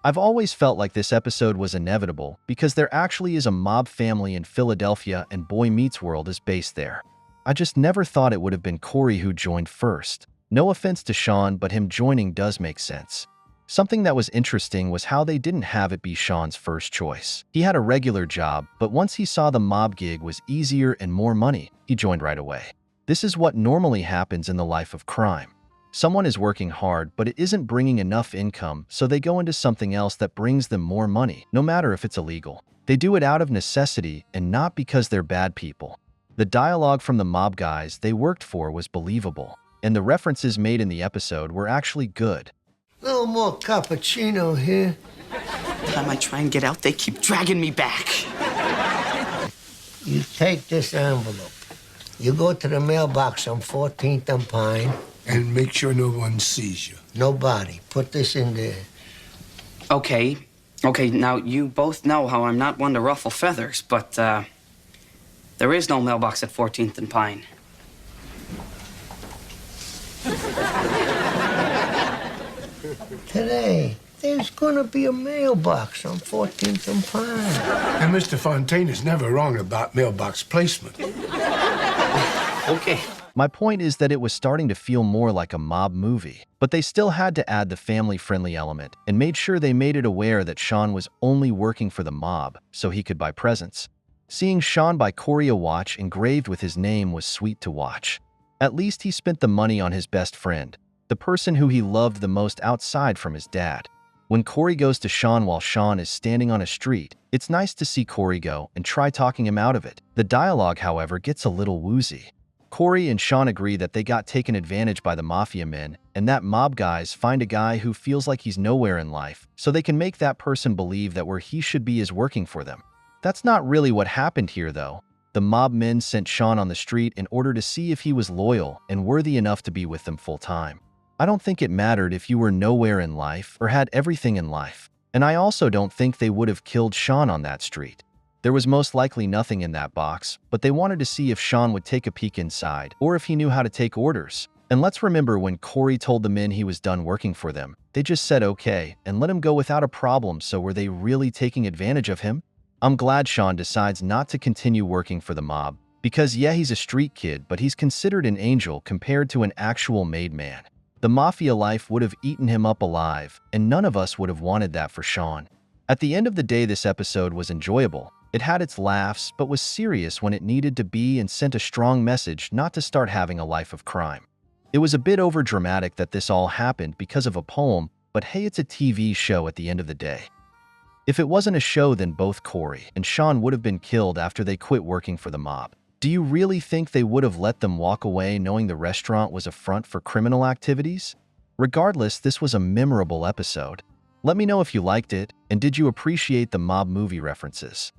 I've always felt like this episode was inevitable because there actually is a mob family in Philadelphia and Boy Meets World is based there. I just never thought it would have been Cory who joined first. No offense to Shawn, but him joining does make sense. Something that was interesting was how they didn't have it be Shawn's first choice. He had a regular job, but once he saw the mob gig was easier and more money, he joined right away. This is what normally happens in the life of crime. Someone is working hard, but it isn't bringing enough income, so they go into something else that brings them more money, no matter if it's illegal. They do it out of necessity and not because they're bad people. The dialogue from the mob guys they worked for was believable, and the references made in the episode were actually good. A little more cappuccino here. Every time I try and get out, they keep dragging me back. You take this envelope. You go to the mailbox on 14th and Pine. And make sure no one sees you. Nobody. Put this in there. Okay, now you both know how I'm not one to ruffle feathers, but there is no mailbox at 14th and Pine. Today, there's gonna be a mailbox on 14th and Pine. And Mr. Fontaine is never wrong about mailbox placement. Okay. My point is that it was starting to feel more like a mob movie, but they still had to add the family-friendly element and made sure they made it aware that Shawn was only working for the mob so he could buy presents. Seeing Shawn buy Cory a watch engraved with his name was sweet to watch. At least he spent the money on his best friend, the person who he loved the most outside from his dad. When Cory goes to Shawn while Shawn is standing on a street, it's nice to see Cory go and try talking him out of it. The dialogue, however, gets a little woozy. Cory and Shawn agree that they got taken advantage by the Mafia men and that mob guys find a guy who feels like he's nowhere in life so they can make that person believe that where he should be is working for them. That's not really what happened here, though. The mob men sent Shawn on the street in order to see if he was loyal and worthy enough to be with them full time. I don't think it mattered if you were nowhere in life or had everything in life. And I also don't think they would have killed Shawn on that street. There was most likely nothing in that box, but they wanted to see if Shawn would take a peek inside or if he knew how to take orders. And let's remember when Cory told the men he was done working for them, they just said okay and let him go without a problem, so were they really taking advantage of him? I'm glad Shawn decides not to continue working for the mob, because yeah, he's a street kid, but he's considered an angel compared to an actual made man. The Mafia life would have eaten him up alive, and none of us would have wanted that for Shawn. At the end of the day, this episode was enjoyable. It had its laughs, but was serious when it needed to be and sent a strong message not to start having a life of crime. It was a bit overdramatic that this all happened because of a poem, but hey, it's a TV show at the end of the day. If it wasn't a show, then both Cory and Shawn would have been killed after they quit working for the mob. Do you really think they would have let them walk away knowing the restaurant was a front for criminal activities? Regardless, this was a memorable episode. Let me know if you liked it, and did you appreciate the mob movie references?